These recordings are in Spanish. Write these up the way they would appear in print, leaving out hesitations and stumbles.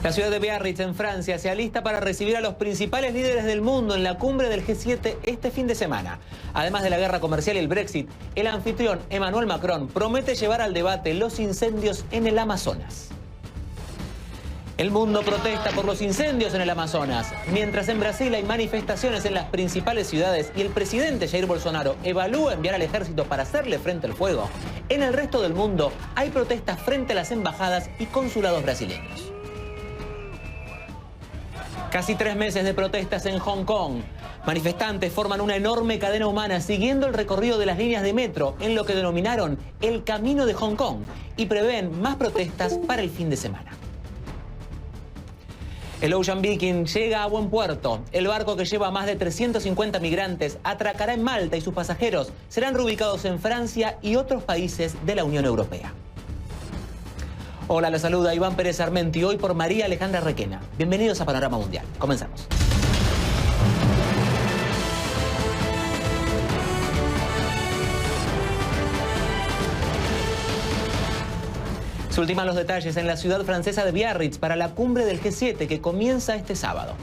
La ciudad de Biarritz, en Francia, se alista para recibir a los principales líderes del mundo en la cumbre del G7 este fin de semana. Además de la guerra comercial y el Brexit, el anfitrión Emmanuel Macron promete llevar al debate los incendios en el Amazonas. El mundo protesta por los incendios en el Amazonas. Mientras en Brasil hay manifestaciones en las principales ciudades y el presidente Jair Bolsonaro evalúa enviar al ejército para hacerle frente al fuego, en el resto del mundo hay protestas frente a las embajadas y consulados brasileños. Casi 3 meses de protestas en Hong Kong. Manifestantes forman una enorme cadena humana siguiendo el recorrido de las líneas de metro en lo que denominaron el Camino de Hong Kong y prevén más protestas para el fin de semana. El Ocean Viking llega a buen puerto. El barco que lleva a más de 350 migrantes atracará en Malta y sus pasajeros serán reubicados en Francia y otros países de la Unión Europea. Hola, les saluda Iván Pérez Armenti, hoy por María Alejandra Requena. Bienvenidos a Panorama Mundial. Comenzamos. Se ultiman los detalles en la ciudad francesa de Biarritz para la cumbre del G7 que comienza este sábado.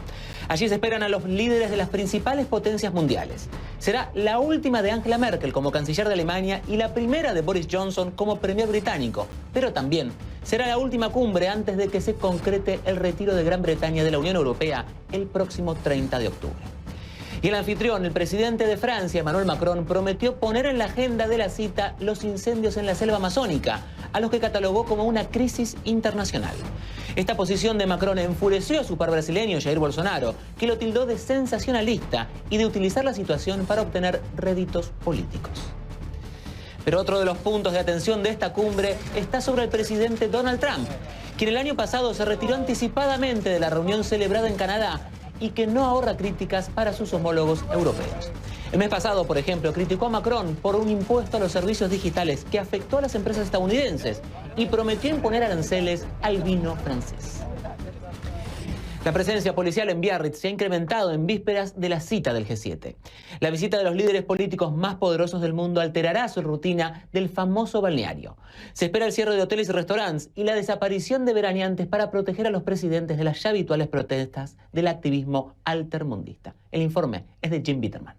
Allí se esperan a los líderes de las principales potencias mundiales. Será la última de Angela Merkel como canciller de Alemania y la primera de Boris Johnson como premier británico. Pero también será la última cumbre antes de que se concrete el retiro de Gran Bretaña de la Unión Europea el próximo 30 de octubre. Y el anfitrión, el presidente de Francia, Emmanuel Macron, prometió poner en la agenda de la cita los incendios en la selva amazónica, a los que catalogó como una crisis internacional. Esta posición de Macron enfureció a su par brasileño, Jair Bolsonaro, que lo tildó de sensacionalista y de utilizar la situación para obtener réditos políticos. Pero otro de los puntos de atención de esta cumbre está sobre el presidente Donald Trump, quien el año pasado se retiró anticipadamente de la reunión celebrada en Canadá y que no ahorra críticas para sus homólogos europeos. El mes pasado, por ejemplo, criticó a Macron por un impuesto a los servicios digitales que afectó a las empresas estadounidenses y prometió imponer aranceles al vino francés. La presencia policial en Biarritz se ha incrementado en vísperas de la cita del G7. La visita de los líderes políticos más poderosos del mundo alterará su rutina del famoso balneario. Se espera el cierre de hoteles y restaurantes y la desaparición de veraneantes para proteger a los presidentes de las ya habituales protestas del activismo altermundista. El informe es de Jim Bitterman.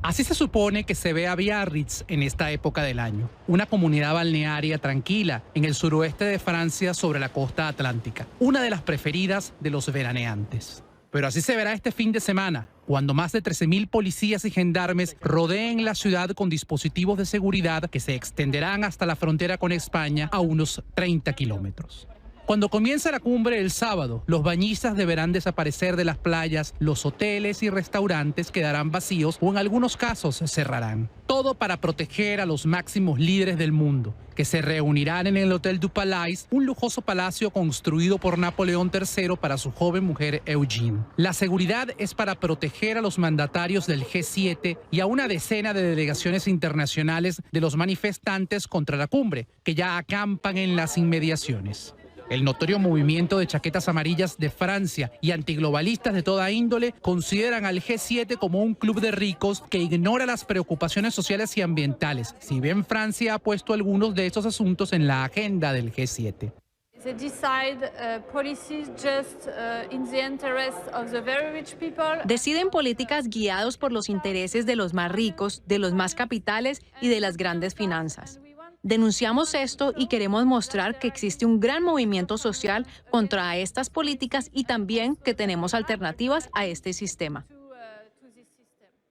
Así se supone que se ve a Biarritz en esta época del año, una comunidad balnearia tranquila en el suroeste de Francia sobre la costa atlántica, una de las preferidas de los veraneantes. Pero así se verá este fin de semana, cuando más de 13.000 policías y gendarmes rodeen la ciudad con dispositivos de seguridad que se extenderán hasta la frontera con España a unos 30 kilómetros. Cuando comienza la cumbre el sábado, los bañistas deberán desaparecer de las playas, los hoteles y restaurantes quedarán vacíos o en algunos casos se cerrarán. Todo para proteger a los máximos líderes del mundo, que se reunirán en el Hotel du Palais, un lujoso palacio construido por Napoleón III para su joven mujer Eugenie. La seguridad es para proteger a los mandatarios del G7 y a una decena de delegaciones internacionales de los manifestantes contra la cumbre, que ya acampan en las inmediaciones. El notorio movimiento de chaquetas amarillas de Francia y antiglobalistas de toda índole consideran al G7 como un club de ricos que ignora las preocupaciones sociales y ambientales, si bien Francia ha puesto algunos de estos asuntos en la agenda del G7. Deciden políticas guiados por los intereses de los más ricos, de los más capitales y de las grandes finanzas. Denunciamos esto y queremos mostrar que existe un gran movimiento social contra estas políticas y también que tenemos alternativas a este sistema.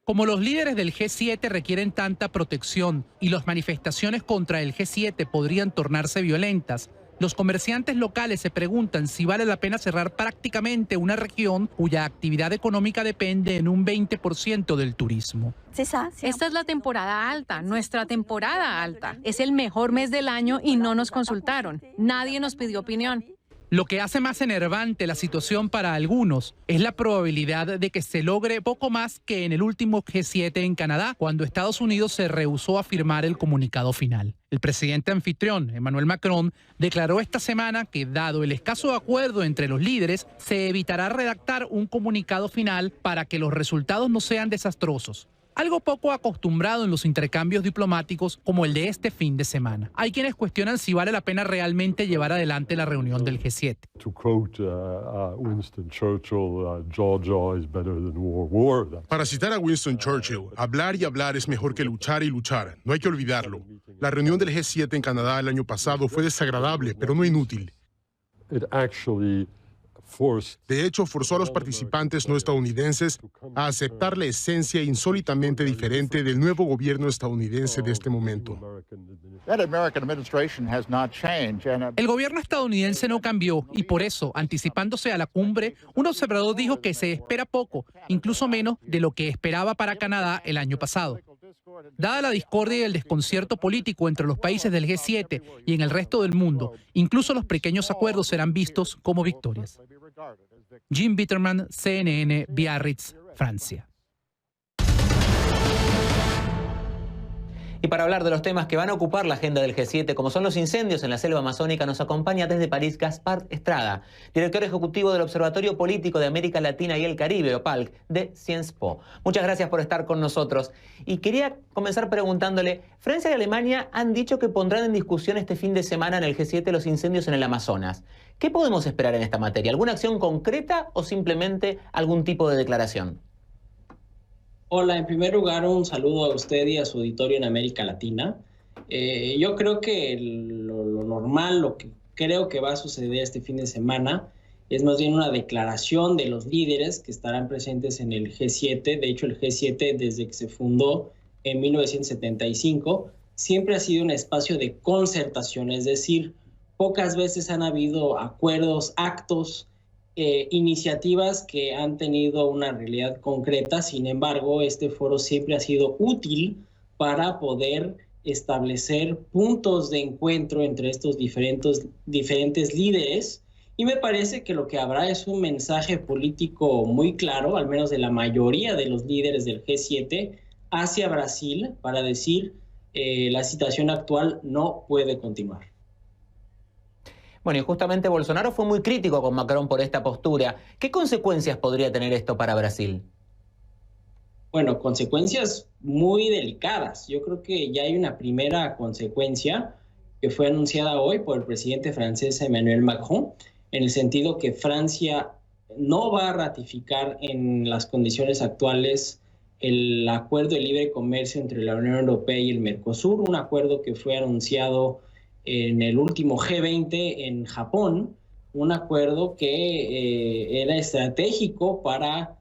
Como los líderes del G7 requieren tanta protección y las manifestaciones contra el G7 podrían tornarse violentas, los comerciantes locales se preguntan si vale la pena cerrar prácticamente una región cuya actividad económica depende en un 20% del turismo. Esta es la temporada alta, nuestra temporada alta. Es el mejor mes del año y no nos consultaron. Nadie nos pidió opinión. Lo que hace más enervante la situación para algunos es la probabilidad de que se logre poco más que en el último G7 en Canadá, cuando Estados Unidos se rehusó a firmar el comunicado final. El presidente anfitrión, Emmanuel Macron, declaró esta semana que, dado el escaso acuerdo entre los líderes, se evitará redactar un comunicado final para que los resultados no sean desastrosos. algo poco acostumbrado en los intercambios diplomáticos como el de este fin de semana. Hay quienes cuestionan si vale la pena realmente llevar adelante la reunión del G7. Para citar a Winston Churchill, hablar y hablar es mejor que luchar y luchar. No hay que olvidarlo. La reunión del G7 en Canadá el año pasado fue desagradable, pero no inútil. De hecho, forzó a los participantes no estadounidenses a aceptar la esencia insólitamente diferente del nuevo gobierno estadounidense de este momento. El gobierno estadounidense no cambió y por eso, anticipándose a la cumbre, un observador dijo que se espera poco, incluso menos de lo que esperaba para Canadá el año pasado. Dada la discordia y el desconcierto político entre los países del G7 y en el resto del mundo, incluso los pequeños acuerdos serán vistos como victorias. Jim Bitterman, CNN, Biarritz, Francia. Y para hablar de los temas que van a ocupar la agenda del G7, como son los incendios en la selva amazónica, nos acompaña desde París Gaspard Estrada, director ejecutivo del Observatorio Político de América Latina y el Caribe, OPALC, de Sciences Po. Muchas gracias por estar con nosotros. Y quería comenzar preguntándole, Francia y Alemania han dicho que pondrán en discusión este fin de semana en el G7 los incendios en el Amazonas. ¿Qué podemos esperar en esta materia? ¿Alguna acción concreta o simplemente algún tipo de declaración? Hola, en primer lugar un saludo a usted y a su auditorio en América Latina. Yo creo que lo normal, lo que creo que va a suceder este fin de semana es más bien una declaración de los líderes que estarán presentes en el G7. De hecho, el G7 desde que se fundó en 1975 siempre ha sido un espacio de concertación, es decir, pocas veces han habido acuerdos, actos, iniciativas que han tenido una realidad concreta. Sin embargo, este foro siempre ha sido útil para poder establecer puntos de encuentro entre estos diferentes líderes, y me parece que lo que habrá es un mensaje político muy claro, al menos de la mayoría de los líderes del G7, hacia Brasil para decir la situación actual no puede continuar. Bueno, y justamente Bolsonaro fue muy crítico con Macron por esta postura. ¿Qué consecuencias podría tener esto para Brasil? Bueno, consecuencias muy delicadas. Yo creo que ya hay una primera consecuencia que fue anunciada hoy por el presidente francés Emmanuel Macron, en el sentido que Francia no va a ratificar en las condiciones actuales el acuerdo de libre comercio entre la Unión Europea y el Mercosur, un acuerdo que fue anunciado en el último G20 en Japón, un acuerdo que era estratégico para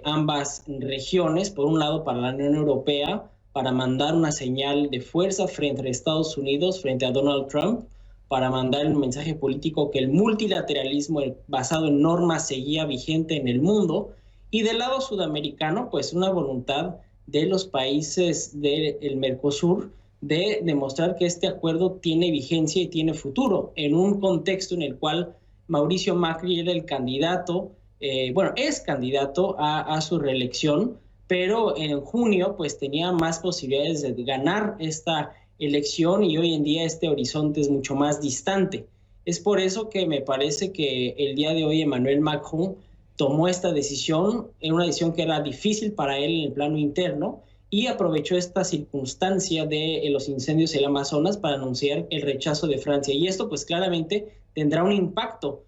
ambas regiones, por un lado para la Unión Europea, para mandar una señal de fuerza frente a Estados Unidos, frente a Donald Trump, para mandar el mensaje político que el multilateralismo basado en normas seguía vigente en el mundo, y del lado sudamericano, pues una voluntad de los países del Mercosur de demostrar que este acuerdo tiene vigencia y tiene futuro, en un contexto en el cual Mauricio Macri era el candidato, es candidato a su reelección, pero en junio pues tenía más posibilidades de ganar esta elección y hoy en día este horizonte es mucho más distante. Es por eso que me parece que el día de hoy Emmanuel Macron tomó esta decisión, era una decisión que era difícil para él en el plano interno, y aprovechó esta circunstancia de los incendios en el Amazonas para anunciar el rechazo de Francia. Y esto pues claramente tendrá un impacto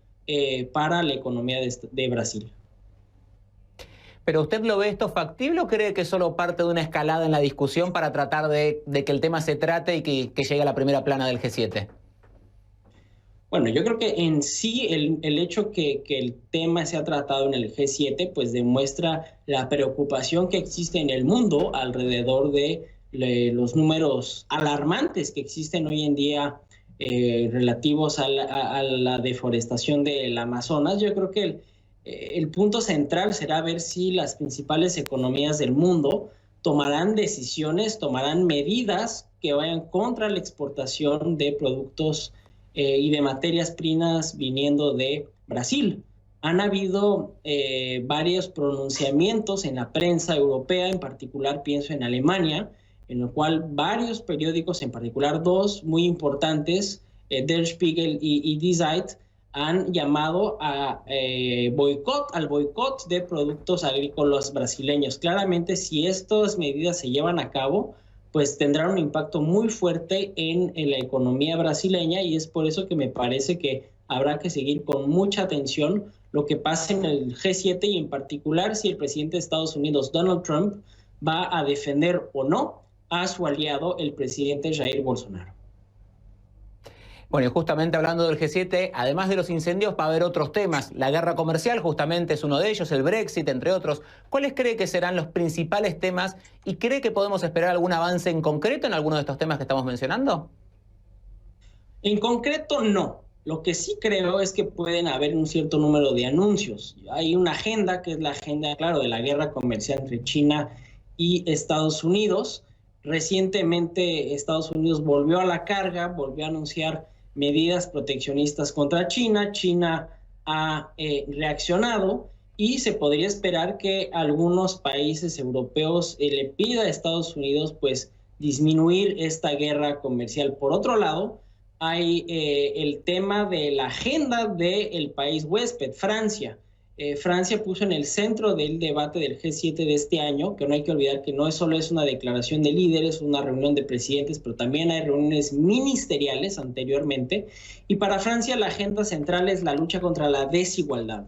para la economía de Brasil. ¿Pero usted lo ve esto factible o cree que es solo parte de una escalada en la discusión para tratar de que el tema se trate y que llegue a la primera plana del G7? Bueno, yo creo que en sí el hecho que el tema se ha tratado en el G7 pues demuestra la preocupación que existe en el mundo alrededor de los números alarmantes que existen hoy en día relativos a la deforestación del Amazonas. Yo creo que el punto central será ver si las principales economías del mundo tomarán decisiones, tomarán medidas que vayan contra la exportación de productos y de materias primas viniendo de Brasil. Han habido varios pronunciamientos en la prensa europea, en particular pienso en Alemania, en el cual varios periódicos, en particular dos muy importantes, Der Spiegel y Die Zeit, han llamado a al boicot de productos agrícolas brasileños. Claramente, si estas medidas se llevan a cabo, pues tendrán un impacto muy fuerte en la economía brasileña, y es por eso que me parece que habrá que seguir con mucha atención lo que pasa en el G7 y en particular si el presidente de Estados Unidos, Donald Trump, va a defender o no a su aliado, el presidente Jair Bolsonaro. Bueno, y justamente hablando del G7, además de los incendios, va a haber otros temas. La guerra comercial justamente es uno de ellos, el Brexit, entre otros. ¿Cuáles cree que serán los principales temas y cree que podemos esperar algún avance en concreto en alguno de estos temas que estamos mencionando? En concreto, no. Lo que sí creo es que pueden haber un cierto número de anuncios. Hay una agenda, que es la agenda, claro, de la guerra comercial entre China y Estados Unidos. Recientemente Estados Unidos volvió a la carga, volvió a anunciar medidas proteccionistas contra China. China ha reaccionado y se podría esperar que algunos países europeos le pida a Estados Unidos pues disminuir esta guerra comercial. Por otro lado, hay el tema de la agenda del país huésped, Francia. Francia puso en el centro del debate del G7 de este año, que no hay que olvidar que no solo es una declaración de líderes, una reunión de presidentes, pero también hay reuniones ministeriales anteriormente. Y para Francia la agenda central es la lucha contra la desigualdad.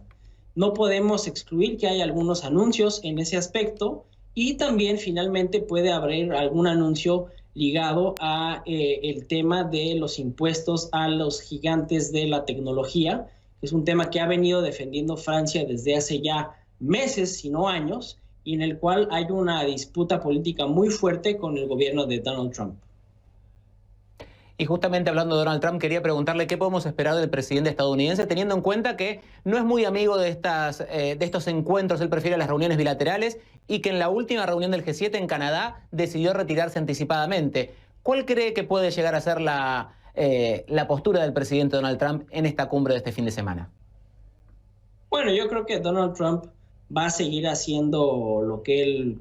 No podemos excluir que hay algunos anuncios en ese aspecto, y también finalmente puede haber algún anuncio ligado a el tema de los impuestos a los gigantes de la tecnología. Es un tema que ha venido defendiendo Francia desde hace ya meses, si no años, y en el cual hay una disputa política muy fuerte con el gobierno de Donald Trump. Y justamente hablando de Donald Trump, quería preguntarle qué podemos esperar del presidente estadounidense, teniendo en cuenta que no es muy amigo de estos encuentros, él prefiere las reuniones bilaterales, y que en la última reunión del G7 en Canadá decidió retirarse anticipadamente. ¿Cuál cree que puede llegar a ser la postura del presidente Donald Trump en esta cumbre de este fin de semana? Bueno, yo creo que Donald Trump va a seguir haciendo lo que él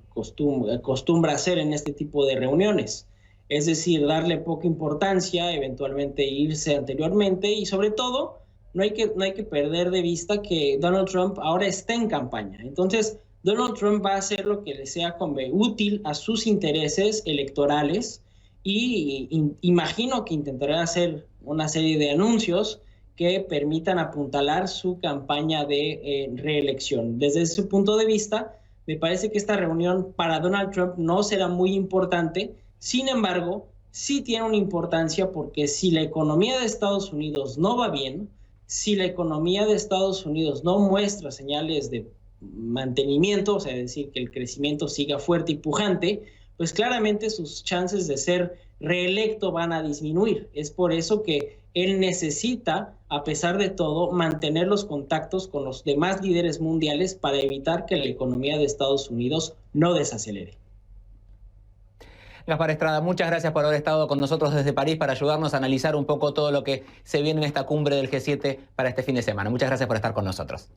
acostumbra hacer en este tipo de reuniones. Es decir, darle poca importancia, eventualmente irse anteriormente, y sobre todo no hay que perder de vista que Donald Trump ahora está en campaña. Entonces, Donald Trump va a hacer lo que le sea útil a sus intereses electorales, y imagino que intentará hacer una serie de anuncios que permitan apuntalar su campaña de reelección. Desde ese punto de vista, me parece que esta reunión para Donald Trump no será muy importante. Sin embargo, sí tiene una importancia, porque si la economía de Estados Unidos no va bien, si la economía de Estados Unidos no muestra señales de mantenimiento, o sea, es decir, que el crecimiento siga fuerte y pujante, pues claramente sus chances de ser reelecto van a disminuir. Es por eso que él necesita, a pesar de todo, mantener los contactos con los demás líderes mundiales para evitar que la economía de Estados Unidos no desacelere. Gaspar Estrada, muchas gracias por haber estado con nosotros desde París para ayudarnos a analizar un poco todo lo que se viene en esta cumbre del G7 para este fin de semana. Muchas gracias por estar con nosotros.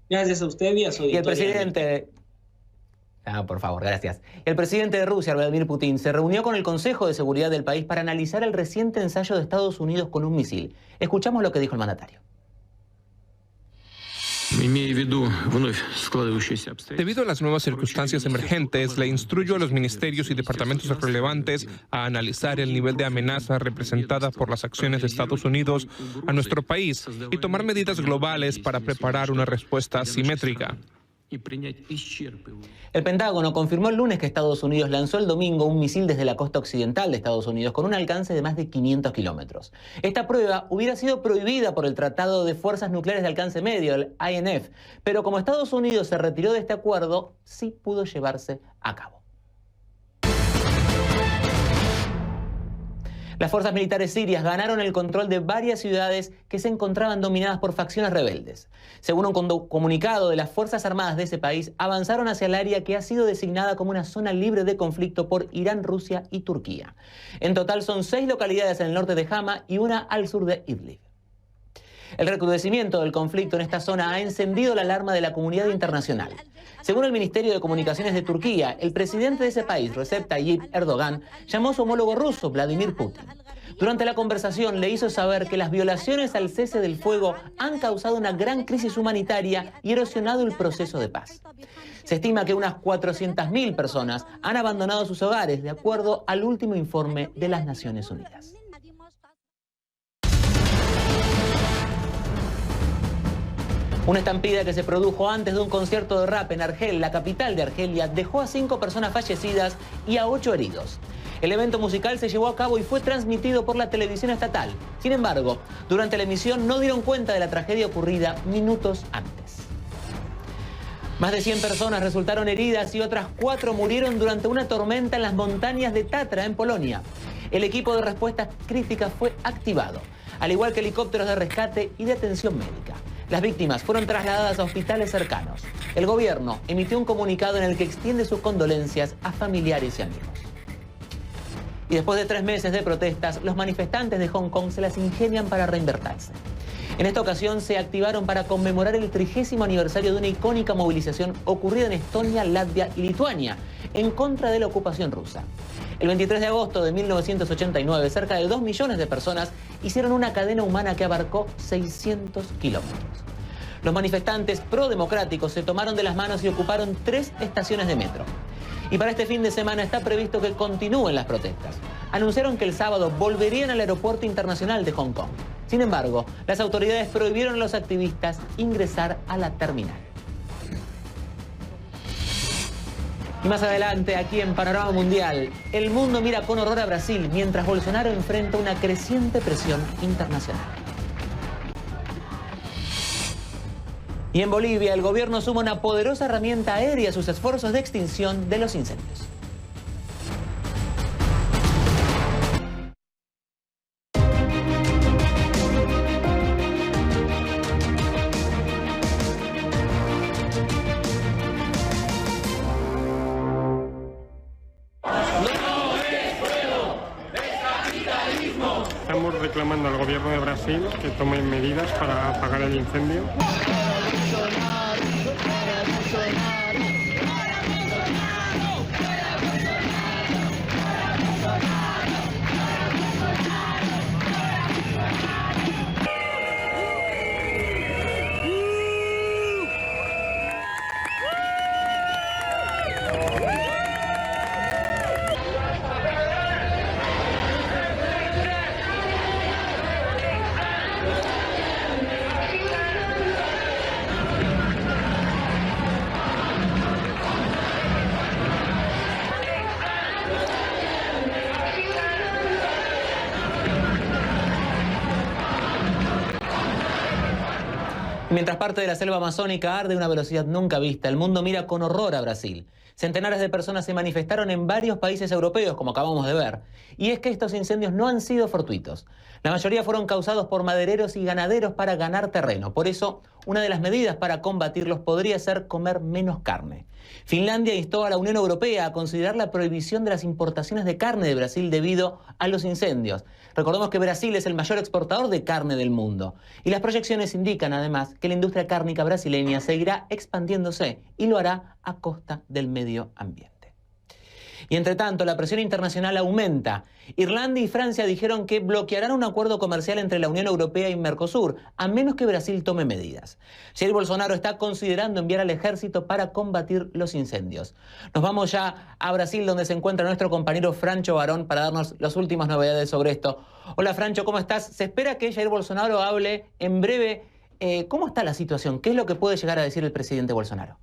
Gracias a usted y a su auditorio. Y el presidente... por favor, gracias. El presidente de Rusia, Vladimir Putin, se reunió con el Consejo de Seguridad del país para analizar el reciente ensayo de Estados Unidos con un misil. Escuchamos lo que dijo el mandatario. Debido a las nuevas circunstancias emergentes, le instruyo a los ministerios y departamentos relevantes a analizar el nivel de amenaza representada por las acciones de Estados Unidos a nuestro país y tomar medidas globales para preparar una respuesta asimétrica. El Pentágono confirmó el lunes que Estados Unidos lanzó el domingo un misil desde la costa occidental de Estados Unidos con un alcance de más de 500 kilómetros. Esta prueba hubiera sido prohibida por el Tratado de Fuerzas Nucleares de Alcance Medio, el INF, pero como Estados Unidos se retiró de este acuerdo, sí pudo llevarse a cabo. Las fuerzas militares sirias ganaron el control de varias ciudades que se encontraban dominadas por facciones rebeldes. Según un comunicado de las Fuerzas Armadas de ese país, avanzaron hacia el área que ha sido designada como una zona libre de conflicto por Irán, Rusia y Turquía. En total son 6 localidades en el norte de Hama y una al sur de Idlib. El recrudecimiento del conflicto en esta zona ha encendido la alarma de la comunidad internacional. Según el Ministerio de Comunicaciones de Turquía, el presidente de ese país, Recep Tayyip Erdogan, llamó a su homólogo ruso, Vladimir Putin. Durante la conversación le hizo saber que las violaciones al cese del fuego han causado una gran crisis humanitaria y erosionado el proceso de paz. Se estima que unas 400.000 personas han abandonado sus hogares, de acuerdo al último informe de las Naciones Unidas. Una estampida que se produjo antes de un concierto de rap en Argel, la capital de Argelia, dejó a 5 personas fallecidas y a 8 heridos. El evento musical se llevó a cabo y fue transmitido por la televisión estatal. Sin embargo, durante la emisión no dieron cuenta de la tragedia ocurrida minutos antes. Más de 100 personas resultaron heridas y otras 4 murieron durante una tormenta en las montañas de Tatra, en Polonia. El equipo de respuesta crítica fue activado, al igual que helicópteros de rescate y de atención médica. Las víctimas fueron trasladadas a hospitales cercanos. El gobierno emitió un comunicado en el que extiende sus condolencias a familiares y amigos. Y después de 3 meses de protestas, los manifestantes de Hong Kong se las ingenian para reinvertirse. En esta ocasión se activaron para conmemorar el 30º aniversario de una icónica movilización ocurrida en Estonia, Latvia y Lituania en contra de la ocupación rusa. El 23 de agosto de 1989, cerca de 2 millones de personas hicieron una cadena humana que abarcó 600 kilómetros. Los manifestantes prodemocráticos se tomaron de las manos y ocuparon 3 estaciones de metro. Y para este fin de semana está previsto que continúen las protestas. Anunciaron que el sábado volverían al aeropuerto internacional de Hong Kong. Sin embargo, las autoridades prohibieron a los activistas ingresar a la terminal. Y más adelante, aquí en Panorama Mundial, el mundo mira con horror a Brasil mientras Bolsonaro enfrenta una creciente presión internacional. Y en Bolivia, el gobierno suma una poderosa herramienta aérea a sus esfuerzos de extinción de los incendios. Estamos reclamando al gobierno de Brasil que tome medidas para apagar el incendio. Mientras parte de la selva amazónica arde a una velocidad nunca vista, el mundo mira con horror a Brasil. Centenares de personas se manifestaron en varios países europeos, como acabamos de ver. Y es que estos incendios no han sido fortuitos. La mayoría fueron causados por madereros y ganaderos para ganar terreno. Por eso, una de las medidas para combatirlos podría ser comer menos carne. Finlandia instó a la Unión Europea a considerar la prohibición de las importaciones de carne de Brasil debido a los incendios. Recordemos que Brasil es el mayor exportador de carne del mundo. Y las proyecciones indican además que la industria cárnica brasileña seguirá expandiéndose y lo hará a costa del medio ambiente. Y entre tanto, la presión internacional aumenta. Irlanda y Francia dijeron que bloquearán un acuerdo comercial entre la Unión Europea y Mercosur, a menos que Brasil tome medidas. Jair Bolsonaro está considerando enviar al ejército para combatir los incendios. Nos vamos ya a Brasil, donde se encuentra nuestro compañero Francho Barón para darnos las últimas novedades sobre esto. Hola Francho, ¿cómo estás? Se espera que Jair Bolsonaro hable en breve. ¿Cómo está la situación? ¿Qué es lo que puede llegar a decir el presidente Bolsonaro?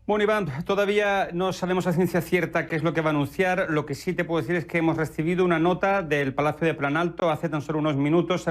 Bueno, Iván, todavía no sabemos a ciencia cierta qué es lo que va a anunciar. Lo que sí te puedo decir es que hemos recibido una nota del Palacio de Planalto hace tan solo unos minutos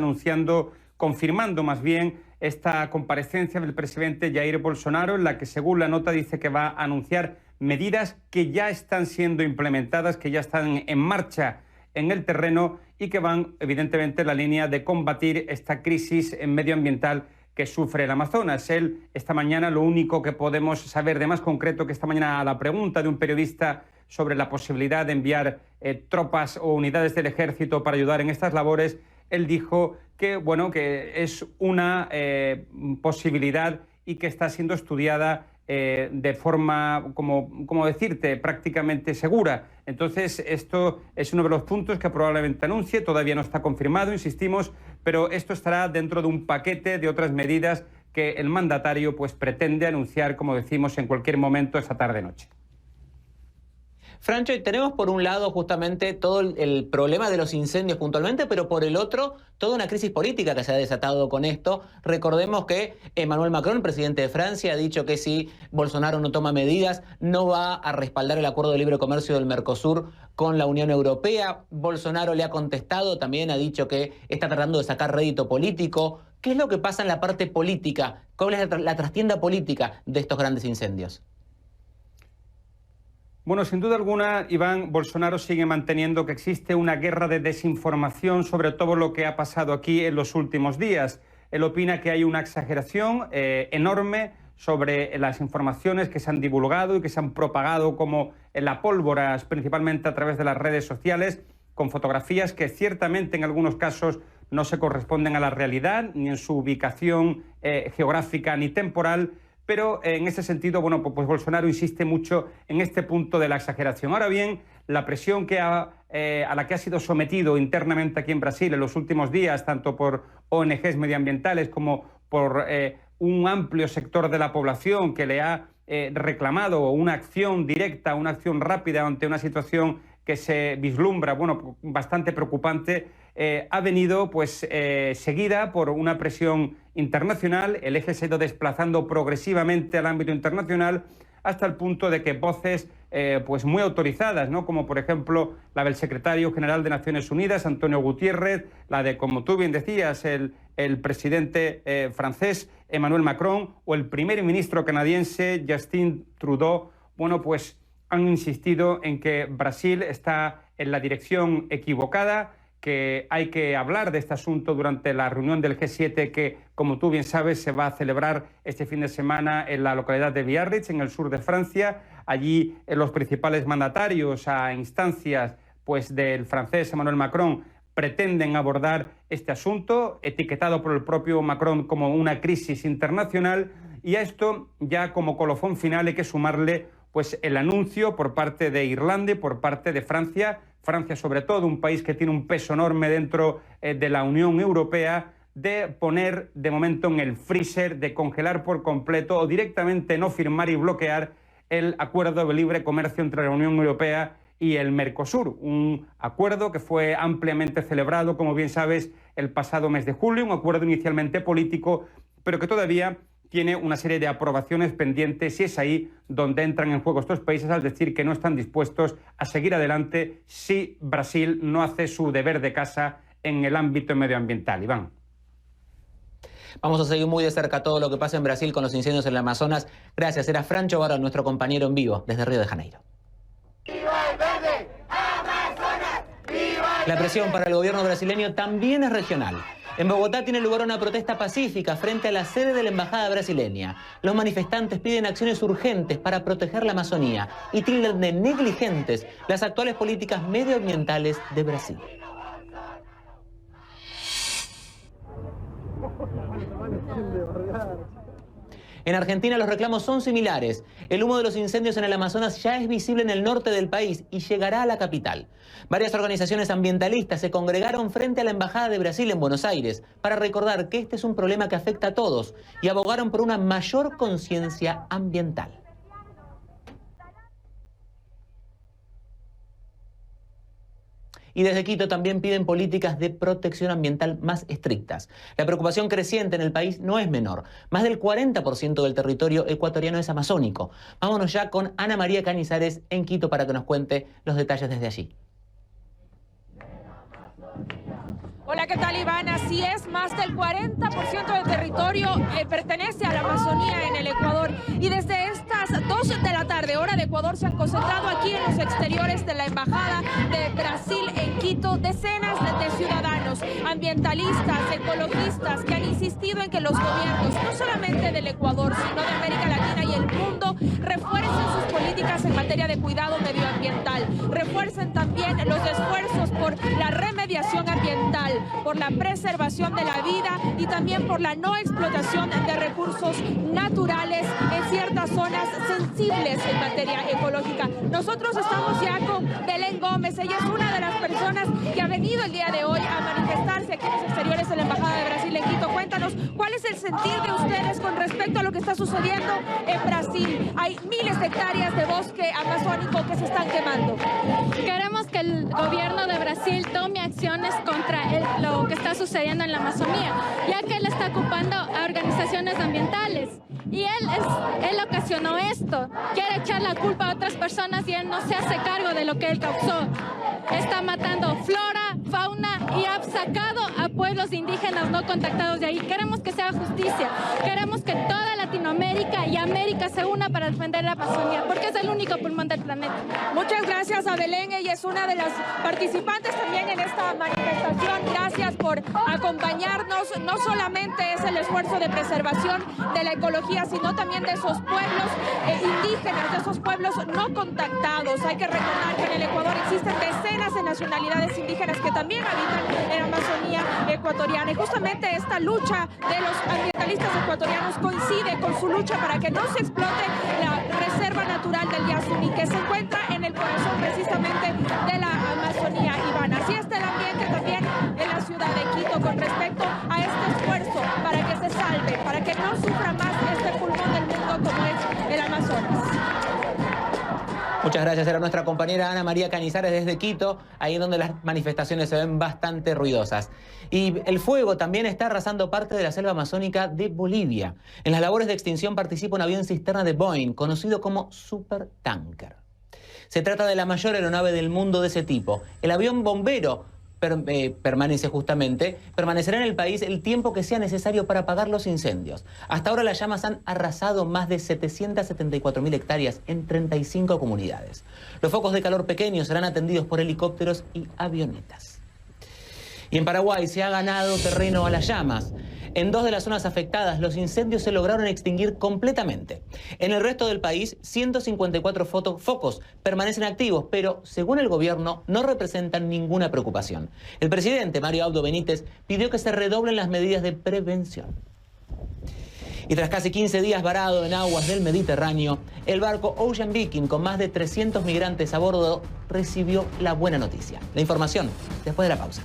confirmando más bien esta comparecencia del presidente Jair Bolsonaro, en la que, según la nota, dice que va a anunciar medidas que ya están siendo implementadas, que ya están en marcha en el terreno y que van, evidentemente, en la línea de combatir esta crisis medioambiental que sufre el Amazonas. Esta mañana, lo único que podemos saber de más concreto, que esta mañana a la pregunta de un periodista sobre la posibilidad de enviar tropas o unidades del ejército para ayudar en estas labores, él dijo que, bueno, que es una posibilidad y que está siendo estudiada de forma, como decirte, prácticamente segura. Entonces, esto es uno de los puntos que probablemente anuncie, todavía no está confirmado, insistimos, pero esto estará dentro de un paquete de otras medidas que el mandatario pues pretende anunciar, como decimos, en cualquier momento esta tarde-noche. Francho, y tenemos por un lado justamente todo el problema de los incendios puntualmente, pero por el otro, toda una crisis política que se ha desatado con esto. Recordemos que Emmanuel Macron, presidente de Francia, ha dicho que si Bolsonaro no toma medidas, no va a respaldar el acuerdo de libre comercio del Mercosur con la Unión Europea. Bolsonaro le ha contestado, también ha dicho que está tratando de sacar rédito político. ¿Qué es lo que pasa en la parte política? ¿Cuál es la trastienda política de estos grandes incendios? Bueno, sin duda alguna, Iván, Bolsonaro sigue manteniendo que existe una guerra de desinformación sobre todo lo que ha pasado aquí en los últimos días. Él opina que hay una exageración enorme sobre las informaciones que se han divulgado y que se han propagado como en la pólvora, principalmente a través de las redes sociales, con fotografías que ciertamente en algunos casos no se corresponden a la realidad, ni en su ubicación geográfica ni temporal. Pero en ese sentido, bueno, pues Bolsonaro insiste mucho en este punto de la exageración. Ahora bien, la presión a la que ha sido sometido internamente aquí en Brasil en los últimos días, tanto por ONGs medioambientales como por un amplio sector de la población que le ha reclamado una acción directa, una acción rápida ante una situación que se vislumbra, bueno, bastante preocupante, ha venido pues seguida por una presión internacional. El eje se ha ido desplazando progresivamente al ámbito internacional hasta el punto de que voces pues muy autorizadas, ¿no?, como por ejemplo la del secretario general de Naciones Unidas, Antonio Guterres, la de, como tú bien decías, el presidente francés Emmanuel Macron o el primer ministro canadiense Justin Trudeau, bueno, pues han insistido en que Brasil está en la dirección equivocada, que hay que hablar de este asunto durante la reunión del G7 que, como tú bien sabes, se va a celebrar este fin de semana en la localidad de Biarritz, en el sur de Francia. Allí los principales mandatarios a instancias pues, del francés Emmanuel Macron pretenden abordar este asunto, etiquetado por el propio Macron como una crisis internacional, y a esto ya como colofón final hay que sumarle pues el anuncio por parte de Irlanda y por parte de Francia, sobre todo un país que tiene un peso enorme dentro de la Unión Europea, de poner de momento en el freezer, de congelar por completo o directamente no firmar y bloquear el acuerdo de libre comercio entre la Unión Europea y el Mercosur, un acuerdo que fue ampliamente celebrado, como bien sabes, el pasado mes de julio, un acuerdo inicialmente político, pero que todavía tiene una serie de aprobaciones pendientes y es ahí donde entran en juego estos países al decir que no están dispuestos a seguir adelante si Brasil no hace su deber de casa en el ámbito medioambiental. Iván. Vamos a seguir muy de cerca todo lo que pasa en Brasil con los incendios en el Amazonas. Gracias. Era Francho Barón, nuestro compañero en vivo desde Río de Janeiro. ¡Viva el verde! ¡Amazonas! ¡Viva! La presión para el gobierno brasileño también es regional. En Bogotá tiene lugar una protesta pacífica frente a la sede de la embajada brasileña. Los manifestantes piden acciones urgentes para proteger la Amazonía y tildan de negligentes las actuales políticas medioambientales de Brasil. En Argentina los reclamos son similares. El humo de los incendios en el Amazonas ya es visible en el norte del país y llegará a la capital. Varias organizaciones ambientalistas se congregaron frente a la Embajada de Brasil en Buenos Aires para recordar que este es un problema que afecta a todos y abogaron por una mayor conciencia ambiental. Y desde Quito también piden políticas de protección ambiental más estrictas. La preocupación creciente en el país no es menor. Más del 40% del territorio ecuatoriano es amazónico. Vámonos ya con Ana María Cañizares en Quito para que nos cuente los detalles desde allí. Hola, ¿qué tal, Iván? Así es, más del 40% del territorio pertenece a la Amazonía en el Ecuador. Y desde estas 2 de la tarde, hora de Ecuador, se han concentrado aquí en los exteriores de la Embajada de Brasil en Quito decenas de ciudadanos, ambientalistas, ecologistas, que han insistido en que los gobiernos, no solamente del Ecuador, sino de América Latina y el mundo, refuercen sus políticas en materia de cuidado medioambiental, refuercen también los esfuerzos por la remediación ambiental, por la preservación de la vida y también por la no explotación de recursos naturales en ciertas zonas zonas sensibles en materia ecológica. Nosotros estamos ya con Belén Gómez. Ella es una de las personas que ha venido el día de hoy a manifestarse aquí en los exteriores de la Embajada de Brasil en Quito. Cuéntanos, ¿cuál es el sentir de ustedes con respecto a lo que está sucediendo en Brasil? Hay miles de hectáreas de bosque amazónico que se están quemando. Queremos que el gobierno de Brasil tome acciones contra lo que está sucediendo en la Amazonía, ya que él está ocupando a organizaciones ambientales. Y él ocasionó esto. Quiere echar la culpa a otras personas y él no se hace cargo de lo que él causó. Está matando flora, fauna y ha sacado a pueblos indígenas no contactados de ahí. Queremos que sea justicia. Queremos que toda Latinoamérica y América se una para defender la Amazonía, porque es el único pulmón del planeta. Muchas gracias a Belén. Ella es una de las participantes también en esta manifestación. Gracias por acompañarnos. No solamente es el esfuerzo de preservación de la ecología, sino también de esos pueblos indígenas, de esos pueblos no contactados. Hay que recordar que en el Ecuador existen decenas de nacionalidades indígenas que también habitan en la Amazonía ecuatoriana. Y justamente esta lucha de los ambientalistas ecuatorianos coincide con su lucha para que no se explote la reserva natural del Yasuní, que se encuentra en el corazón precisamente de la Amazonía, Iván. Así está el ambiente también en la ciudad de Quito con respecto a este esfuerzo para que se salve, para que no sufra más este pulmón del mundo como es el Amazonas. Muchas gracias. Era nuestra compañera Ana María Cañizares desde Quito, ahí donde las manifestaciones se ven bastante ruidosas. Y el fuego también está arrasando parte de la selva amazónica de Bolivia. En las labores de extinción participa un avión cisterna de Boeing, conocido como Supertanker. Se trata de la mayor aeronave del mundo de ese tipo. El avión bombero permanecerá en el país el tiempo que sea necesario para apagar los incendios. Hasta ahora las llamas han arrasado más de 774.000 hectáreas en 35 comunidades. Los focos de calor pequeños serán atendidos por helicópteros y avionetas. Y en Paraguay se ha ganado terreno a las llamas. En 2 de las zonas afectadas, los incendios se lograron extinguir completamente. En el resto del país, 154 focos permanecen activos, pero, según el gobierno, no representan ninguna preocupación. El presidente, Mario Abdo Benítez, pidió que se redoblen las medidas de prevención. Y tras casi 15 días varado en aguas del Mediterráneo, el barco Ocean Viking, con más de 300 migrantes a bordo, recibió la buena noticia. La información, después de la pausa.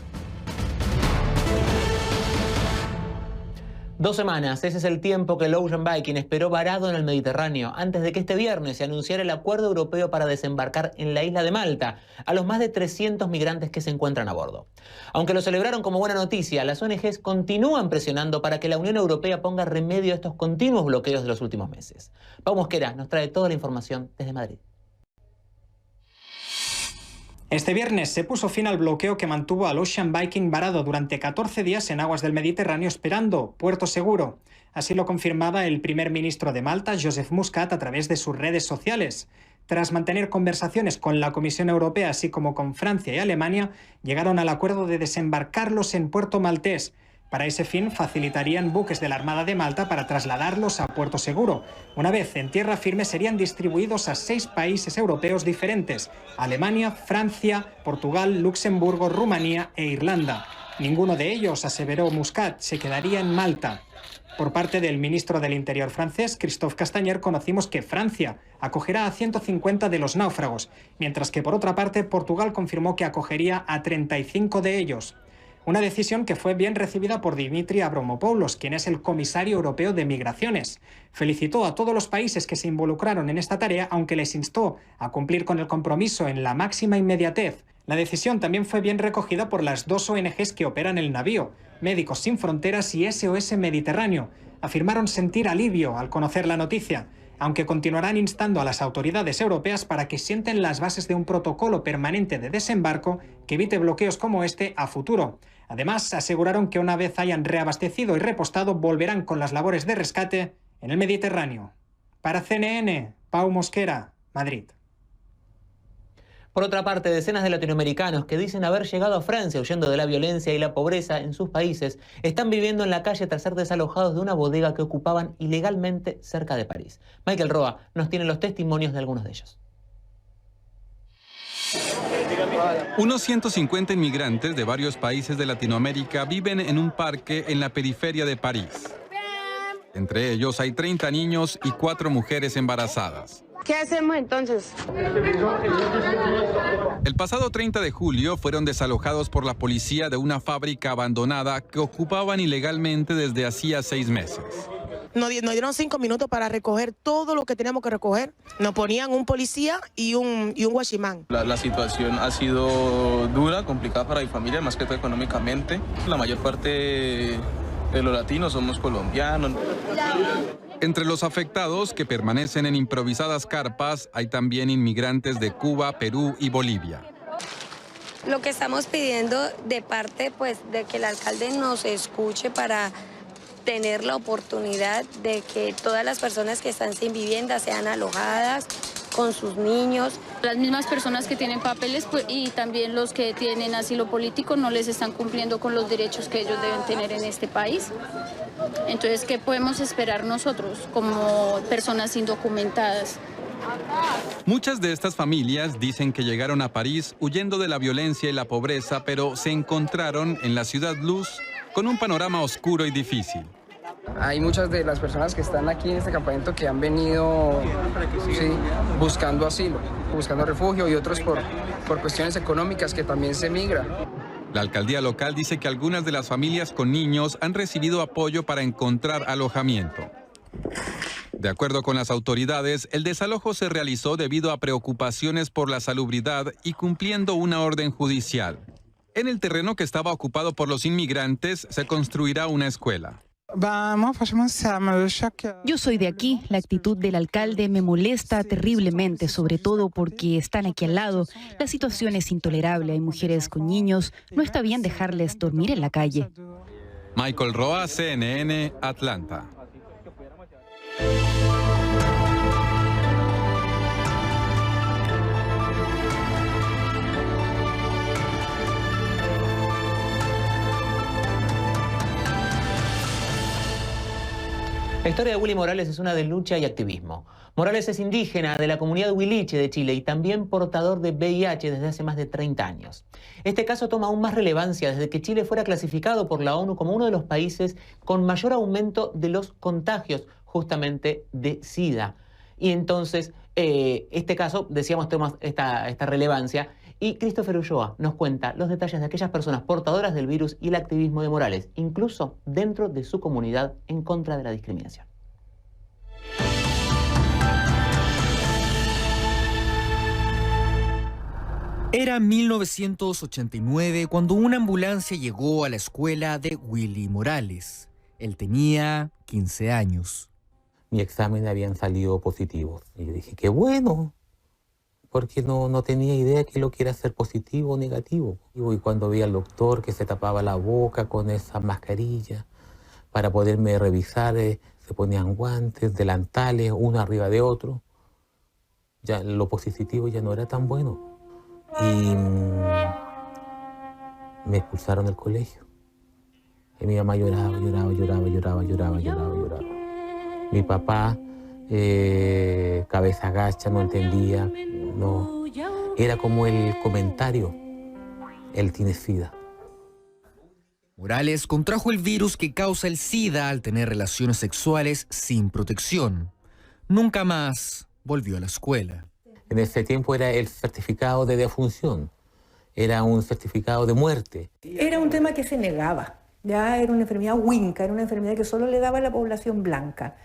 2 semanas, ese es el tiempo que el Ocean Viking esperó varado en el Mediterráneo antes de que este viernes se anunciara el acuerdo europeo para desembarcar en la isla de Malta a los más de 300 migrantes que se encuentran a bordo. Aunque lo celebraron como buena noticia, las ONGs continúan presionando para que la Unión Europea ponga remedio a estos continuos bloqueos de los últimos meses. Pau Mosquera nos trae toda la información desde Madrid. Este viernes se puso fin al bloqueo que mantuvo al Ocean Viking varado durante 14 días en aguas del Mediterráneo esperando puerto seguro. Así lo confirmaba el primer ministro de Malta, Joseph Muscat, a través de sus redes sociales. Tras mantener conversaciones con la Comisión Europea, así como con Francia y Alemania, llegaron al acuerdo de desembarcarlos en puerto maltés. Para ese fin, facilitarían buques de la Armada de Malta para trasladarlos a puerto seguro. Una vez en tierra firme, serían distribuidos a 6 países europeos diferentes: Alemania, Francia, Portugal, Luxemburgo, Rumanía e Irlanda. Ninguno de ellos, aseveró Muscat, se quedaría en Malta. Por parte del ministro del Interior francés, Christophe Castaner, conocimos que Francia acogerá a 150 de los náufragos, mientras que por otra parte Portugal confirmó que acogería a 35 de ellos. Una decisión que fue bien recibida por Dimitri Avramopoulos, quien es el comisario europeo de migraciones. Felicitó a todos los países que se involucraron en esta tarea, aunque les instó a cumplir con el compromiso en la máxima inmediatez. La decisión también fue bien recogida por las 2 ONGs que operan el navío, Médicos Sin Fronteras y SOS Mediterráneo. Afirmaron sentir alivio al conocer la noticia, aunque continuarán instando a las autoridades europeas para que sienten las bases de un protocolo permanente de desembarco que evite bloqueos como este a futuro. Además, aseguraron que una vez hayan reabastecido y repostado, volverán con las labores de rescate en el Mediterráneo. Para CNN, Pau Mosquera, Madrid. Por otra parte, decenas de latinoamericanos que dicen haber llegado a Francia huyendo de la violencia y la pobreza en sus países están viviendo en la calle tras ser desalojados de una bodega que ocupaban ilegalmente cerca de París. Michael Roa nos tiene los testimonios de algunos de ellos. Unos 150 inmigrantes de varios países de Latinoamérica viven en un parque en la periferia de París. Entre ellos hay 30 niños y 4 mujeres embarazadas. ¿Qué hacemos entonces? El pasado 30 de julio fueron desalojados por la policía de una fábrica abandonada que ocupaban ilegalmente desde hacía 6 meses. Nos dieron 5 minutos para recoger todo lo que teníamos que recoger. Nos ponían un policía y un guachimán. La situación ha sido dura, complicada para mi familia, más que todo económicamente. La mayor parte de los latinos somos colombianos. Entre los afectados que permanecen en improvisadas carpas hay también inmigrantes de Cuba, Perú y Bolivia. Lo que estamos pidiendo de parte de que el alcalde nos escuche para tener la oportunidad de que todas las personas que están sin vivienda sean alojadas con sus niños. Las mismas personas que tienen papeles y también los que tienen asilo político no les están cumpliendo con los derechos que ellos deben tener en este país. Entonces, ¿qué podemos esperar nosotros como personas indocumentadas? Muchas de estas familias dicen que llegaron a París huyendo de la violencia y la pobreza, pero se encontraron en la ciudad luz con un panorama oscuro y difícil. Hay muchas de las personas que están aquí en este campamento que han venido buscando asilo, buscando refugio y otros por cuestiones económicas que también se migra. La alcaldía local dice que algunas de las familias con niños han recibido apoyo para encontrar alojamiento. De acuerdo con las autoridades, el desalojo se realizó debido a preocupaciones por la salubridad y cumpliendo una orden judicial. En el terreno que estaba ocupado por los inmigrantes se construirá una escuela. Yo soy de aquí. La actitud del alcalde me molesta terriblemente, sobre todo porque están aquí al lado. La situación es intolerable. Hay mujeres con niños. No está bien dejarles dormir en la calle. Michael Roa, CNN, Atlanta. La historia de Willy Morales es una de lucha y activismo. Morales es indígena de la comunidad huiliche de Chile y también portador de VIH desde hace más de 30 años. Este caso toma aún más relevancia desde que Chile fuera clasificado por la ONU como uno de los países con mayor aumento de los contagios justamente de SIDA. Y entonces, este caso, decíamos, toma esta relevancia. Y Christopher Ulloa nos cuenta los detalles de aquellas personas portadoras del virus y el activismo de Morales, incluso dentro de su comunidad en contra de la discriminación. Era 1989 cuando una ambulancia llegó a la escuela de Willy Morales. Él tenía 15 años. Mi examen habían salido positivos. Y yo dije, qué bueno, porque no tenía idea que lo que era ser positivo o negativo. Y cuando vi al doctor que se tapaba la boca con esa mascarilla para poderme revisar, se ponían guantes, delantales, uno arriba de otro. Ya lo positivo ya no era tan bueno. Y me expulsaron del colegio. Y mi mamá lloraba. Mi papá, cabeza gacha, no entendía. No. Era como el comentario, él tiene SIDA. Morales contrajo el virus que causa el SIDA al tener relaciones sexuales sin protección. Nunca más volvió a la escuela. En ese tiempo era el certificado de defunción, era un certificado de muerte. Era un tema que se negaba, ya era una enfermedad winca, era una enfermedad que solo le daba a la población blanca,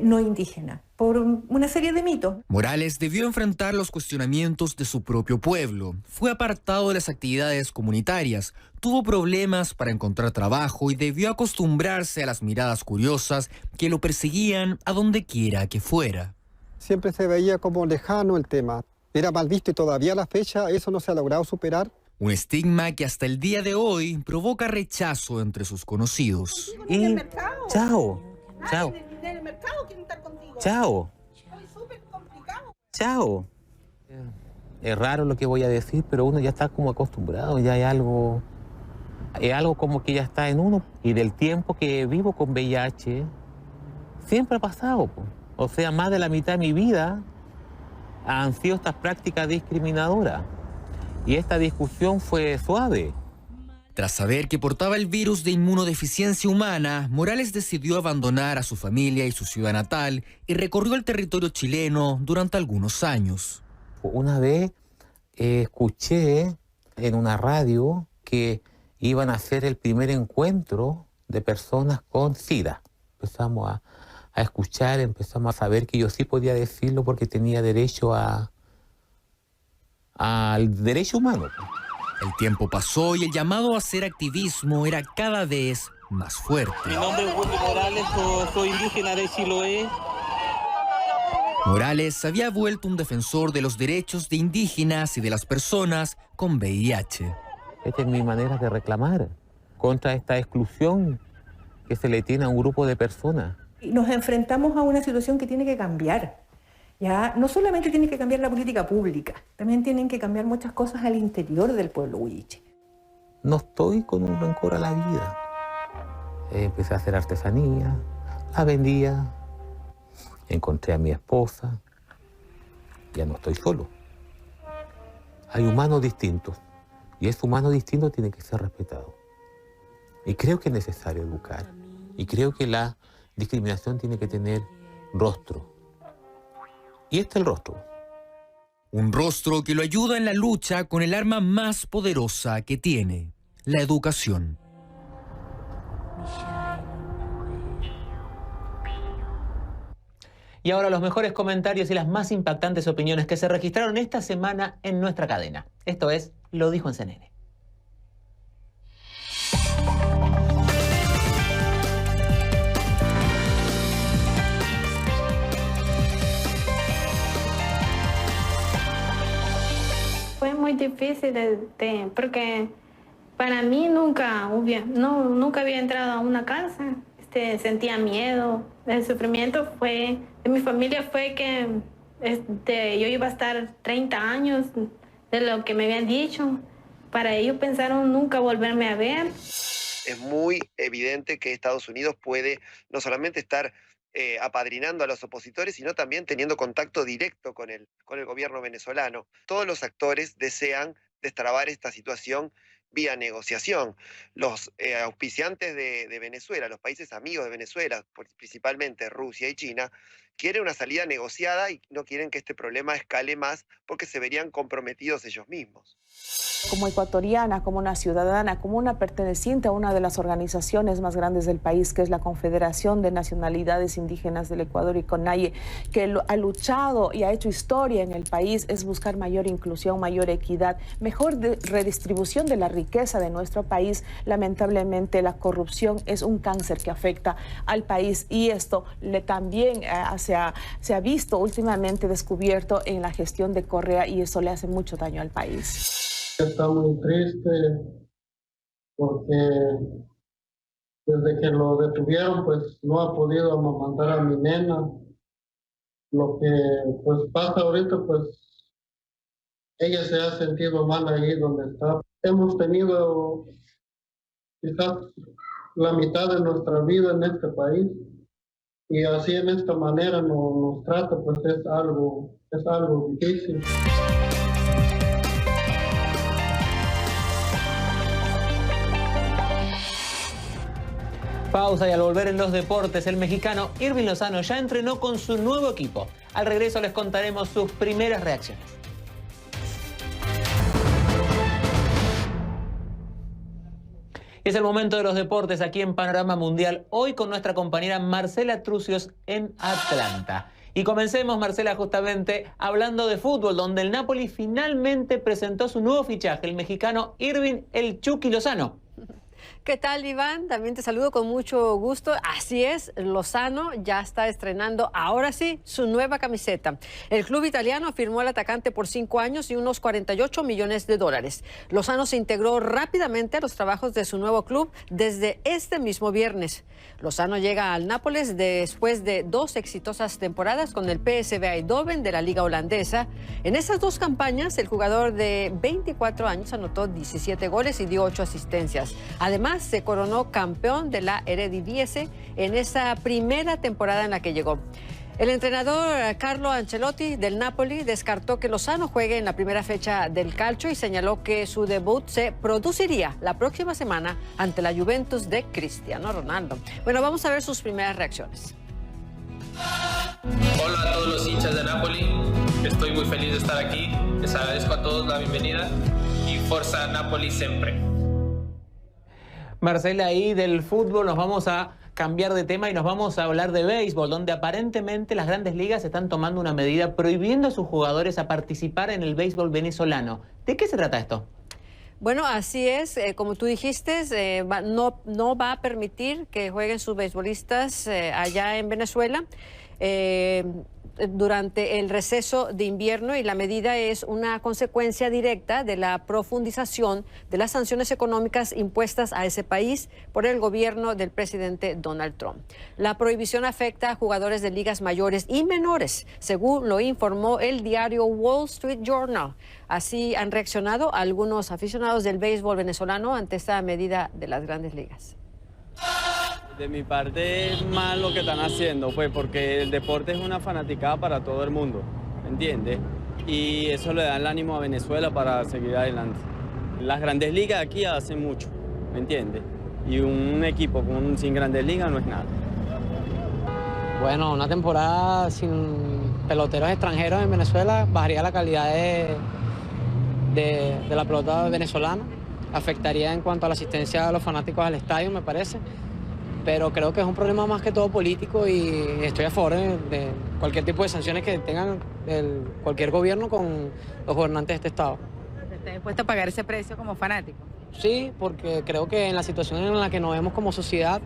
no indígena, por una serie de mitos. Morales debió enfrentar los cuestionamientos de su propio pueblo, fue apartado de las actividades comunitarias, tuvo problemas para encontrar trabajo y debió acostumbrarse a las miradas curiosas que lo perseguían a donde quiera que fuera. Siempre se veía como lejano el tema. Era mal visto y todavía a la fecha eso no se ha logrado superar. Un estigma que hasta el día de hoy provoca rechazo entre sus conocidos. Y chao. Es raro lo que voy a decir, pero uno ya está como acostumbrado, ya es algo como que ya está en uno. Y del tiempo que vivo con VIH, siempre ha pasado, pues. O sea, más de la mitad de mi vida han sido estas prácticas discriminadoras. Y esta discusión fue suave. Tras saber que portaba el virus de inmunodeficiencia humana, Morales decidió abandonar a su familia y su ciudad natal y recorrió el territorio chileno durante algunos años. Una vez escuché en una radio que iban a hacer el primer encuentro de personas con SIDA. Empezamos a escuchar, empezamos a saber que yo sí podía decirlo porque tenía derecho al derecho humano. El tiempo pasó y el llamado a hacer activismo era cada vez más fuerte. Mi nombre es Willy Morales, soy indígena de Chiloé. Morales había vuelto un defensor de los derechos de indígenas y de las personas con VIH. Esta es mi manera de reclamar contra esta exclusión que se le tiene a un grupo de personas. Nos enfrentamos a una situación que tiene que cambiar. Ya no solamente tiene que cambiar la política pública, también tienen que cambiar muchas cosas al interior del pueblo huilliche. No estoy con un rencor a la vida. Empecé a hacer artesanía, la vendía, encontré a mi esposa, ya no estoy solo. Hay humanos distintos y ese humano distinto tiene que ser respetado. Y creo que es necesario educar y creo que la discriminación tiene que tener rostro. Y este es el rostro. Un rostro que lo ayuda en la lucha con el arma más poderosa que tiene, la educación. Y ahora los mejores comentarios y las más impactantes opiniones que se registraron esta semana en nuestra cadena. Esto es Lo Dijo en CNN. Fue muy difícil porque para mí nunca había entrado a una cárcel. Sentía miedo. El sufrimiento de mi familia fue que yo iba a estar 30 años de lo que me habían dicho. Para ellos pensaron nunca volverme a ver. Es muy evidente que Estados Unidos puede no solamente estar apadrinando a los opositores, sino también teniendo contacto directo con el gobierno venezolano. Todos los actores desean destrabar esta situación vía negociación. Los auspiciantes de Venezuela, los países amigos de Venezuela, principalmente Rusia y China, quieren una salida negociada y no quieren que este problema escale más porque se verían comprometidos ellos mismos. Como ecuatoriana, como una ciudadana, como una perteneciente a una de las organizaciones más grandes del país, que es la Confederación de Nacionalidades Indígenas del Ecuador y CONAIE, que ha luchado y ha hecho historia en el país, es buscar mayor inclusión, mayor equidad, mejor redistribución de la riqueza de nuestro país. Lamentablemente la corrupción es un cáncer que afecta al país y esto también se ha visto últimamente descubierto en la gestión de Correa y eso le hace mucho daño al país. Está muy triste porque desde que lo detuvieron pues no ha podido amamantar a mi nena. Lo que pues pasa ahorita pues ella se ha sentido mal ahí donde está. Hemos tenido quizás la mitad de nuestra vida en este país y así en esta manera nos trata pues es algo difícil. Pausa y al volver en los deportes, el mexicano Irving Lozano ya entrenó con su nuevo equipo. Al regreso les contaremos sus primeras reacciones. Es el momento de los deportes aquí en Panorama Mundial, hoy con nuestra compañera Marcela Trucios en Atlanta. Y comencemos, Marcela, justamente hablando de fútbol, donde el Napoli finalmente presentó su nuevo fichaje, el mexicano Irving "El Chucky" Lozano. ¿Qué tal, Iván? También te saludo con mucho gusto. Así es, Lozano ya está estrenando, ahora sí, su nueva camiseta. El club italiano firmó al atacante por 5 años y unos 48 millones de dólares. Lozano se integró rápidamente a los trabajos de su nuevo club desde este mismo viernes. Lozano llega al Nápoles después de 2 exitosas temporadas con el PSV Eindhoven de la Liga Holandesa. En esas 2 campañas, el jugador de 24 años anotó 17 goles y dio 8 asistencias. Además, se coronó campeón de la Eredivisie en esa primera temporada en la que llegó. El entrenador Carlo Ancelotti del Napoli descartó que Lozano juegue en la primera fecha del calcio y señaló que su debut se produciría la próxima semana ante la Juventus de Cristiano Ronaldo. Bueno, vamos a ver sus primeras reacciones. Hola a todos los hinchas de Napoli, estoy muy feliz de estar aquí, les agradezco a todos la bienvenida y Forza Napoli siempre. Marcela, y del fútbol nos vamos a cambiar de tema y nos vamos a hablar de béisbol, donde aparentemente las grandes ligas están tomando una medida prohibiendo a sus jugadores a participar en el béisbol venezolano. ¿De qué se trata esto? Bueno, así es, como tú dijiste, no va a permitir que jueguen sus beisbolistas allá en Venezuela durante el receso de invierno, y la medida es una consecuencia directa de la profundización de las sanciones económicas impuestas a ese país por el gobierno del presidente Donald Trump. La prohibición afecta a jugadores de ligas mayores y menores, según lo informó el diario Wall Street Journal. Así han reaccionado algunos aficionados del béisbol venezolano ante esta medida de las grandes ligas. De mi parte es mal lo que están haciendo, pues, porque el deporte es una fanaticada para todo el mundo, ¿me entiendes? Y eso le da el ánimo a Venezuela para seguir adelante. Las grandes ligas aquí hacen mucho, ¿me entiendes? Y un equipo sin grandes ligas no es nada. Bueno, una temporada sin peloteros extranjeros en Venezuela bajaría la calidad de la pelota venezolana, afectaría en cuanto a la asistencia de los fanáticos al estadio, me parece. Pero creo que es un problema más que todo político y estoy a favor de cualquier tipo de sanciones que tengan cualquier gobierno con los gobernantes de este estado. ¿Estás dispuesto a pagar ese precio como fanático? Sí, porque creo que en la situación en la que nos vemos como sociedad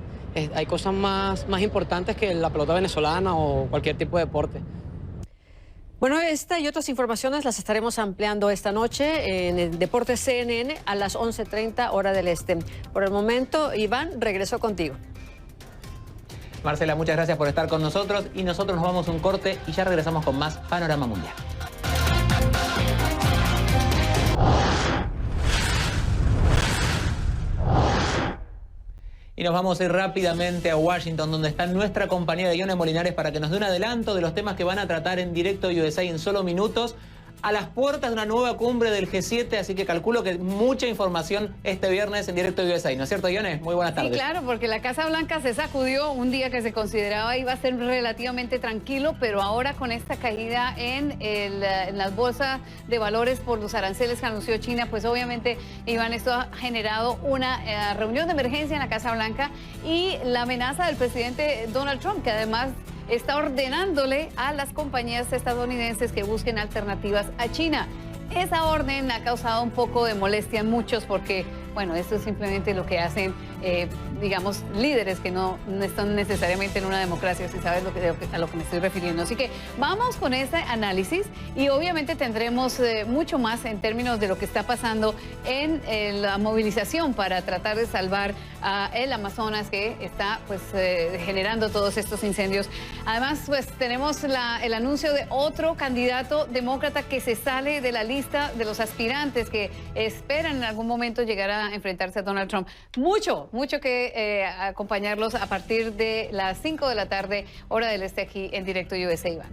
hay cosas más importantes que la pelota venezolana o cualquier tipo de deporte. Bueno, esta y otras informaciones las estaremos ampliando esta noche en el Deporte CNN a las 11:30 hora del este. Por el momento, Iván, regreso contigo. Marcela, muchas gracias por estar con nosotros y nosotros nos vamos a un corte y ya regresamos con más Panorama Mundial. Y nos vamos a ir rápidamente a Washington, donde está nuestra compañera Ione Molinares para que nos dé un adelanto de los temas que van a tratar en Directo USA en solo minutos, a las puertas de una nueva cumbre del G7, así que calculo que mucha información este viernes en Directo USA, ¿no es cierto, Ione? Muy buenas tardes. Sí, claro, porque la Casa Blanca se sacudió un día que se consideraba iba a ser relativamente tranquilo, pero ahora con esta caída en las bolsas de valores por los aranceles que anunció China, pues obviamente, Iván, esto ha generado una reunión de emergencia en la Casa Blanca y la amenaza del presidente Donald Trump, que además está ordenándole a las compañías estadounidenses que busquen alternativas a China. Esa orden ha causado un poco de molestia en muchos porque, bueno, esto es simplemente lo que hacen, digamos, líderes que no están necesariamente en una democracia, si sabes a lo que me estoy refiriendo. Así que vamos con este análisis y obviamente tendremos mucho más en términos de lo que está pasando en la movilización para tratar de salvar a el Amazonas, que está pues generando todos estos incendios. Además, pues tenemos el anuncio de otro candidato demócrata que se sale de la lista de los aspirantes que esperan en algún momento llegar a enfrentarse a Donald Trump. Mucho que acompañarlos a partir de las 5 de la tarde, hora del este, aquí en Directo USA, Iván.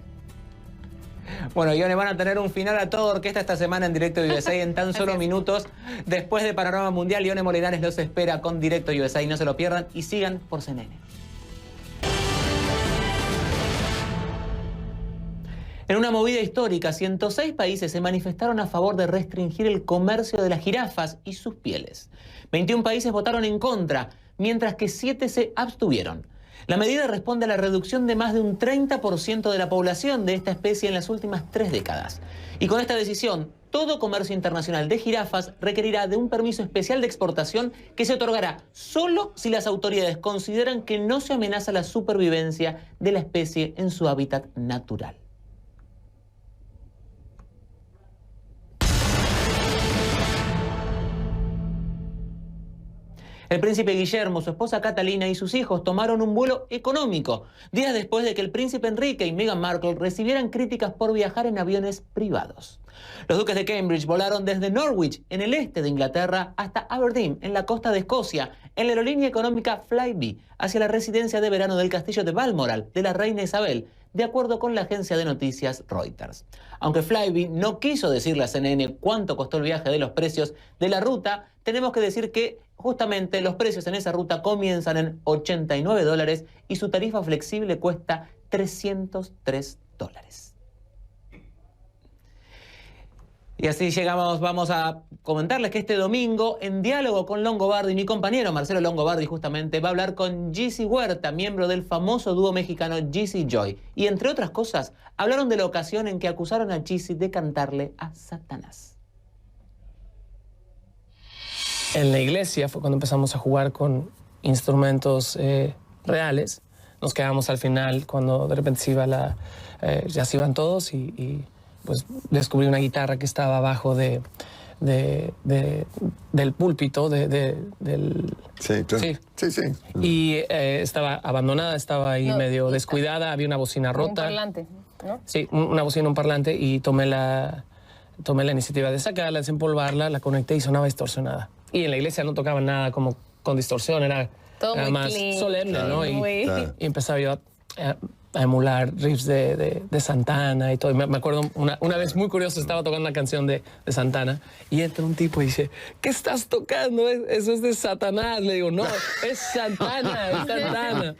Bueno, Ione, van a tener un final a toda orquesta esta semana en Directo USA en tan solo minutos. Después de Panorama Mundial, Ione Molinares los espera con Directo USA. No se lo pierdan y sigan por CNN. En una movida histórica, 106 países se manifestaron a favor de restringir el comercio de las jirafas y sus pieles. 21 países votaron en contra, mientras que 7 se abstuvieron. La medida responde a la reducción de más de un 30% de la población de esta especie en las últimas 3 décadas. Y con esta decisión, todo comercio internacional de jirafas requerirá de un permiso especial de exportación que se otorgará solo si las autoridades consideran que no se amenaza la supervivencia de la especie en su hábitat natural. El príncipe Guillermo, su esposa Catalina y sus hijos tomaron un vuelo económico, días después de que el príncipe Enrique y Meghan Markle recibieran críticas por viajar en aviones privados. Los duques de Cambridge volaron desde Norwich, en el este de Inglaterra, hasta Aberdeen, en la costa de Escocia, en la aerolínea económica Flybe, hacia la residencia de verano del castillo de Balmoral, de la reina Isabel, de acuerdo con la agencia de noticias Reuters. Aunque Flybe no quiso decirle a CNN cuánto costó el viaje de los precios de la ruta, tenemos que decir que justamente los precios en esa ruta comienzan en $89 y su tarifa flexible cuesta $303. Y así llegamos, vamos a comentarles que este domingo, en diálogo con Longobardi, mi compañero Marcelo Longobardi justamente va a hablar con Gizzy Huerta, miembro del famoso dúo mexicano Gizzy Joy. Y entre otras cosas, hablaron de la ocasión en que acusaron a Gizzy de cantarle a Satanás. En la iglesia fue cuando empezamos a jugar con instrumentos reales. Nos quedamos al final cuando de repente se iba ya se iban todos y pues descubrí una guitarra que estaba abajo del púlpito, del... Sí. Y estaba abandonada, estaba ahí medio descuidada, había una bocina rota. Un parlante, ¿no? Sí, una bocina, un parlante, y tomé la iniciativa de sacarla, desempolvarla, la conecté y sonaba distorsionada. Y en la iglesia no tocaba nada como con distorsión, era más solemne, ¿no? Y empezaba yo a emular riffs de Santana y todo. Y me acuerdo una vez muy curioso, estaba tocando una canción de Santana y entra un tipo y dice, ¿qué estás tocando? Eso es de Satanás. Le digo, no, es Santana, es Santana.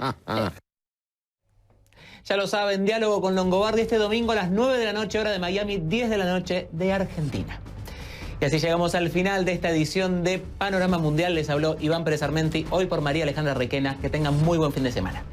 Ya lo saben, diálogo con Longobardi este domingo a las 9 de la noche, hora de Miami, 10 de la noche de Argentina. Y así llegamos al final de esta edición de Panorama Mundial. Les habló Iván Pérez Armenti, hoy por María Alejandra Requena. Que tengan muy buen fin de semana.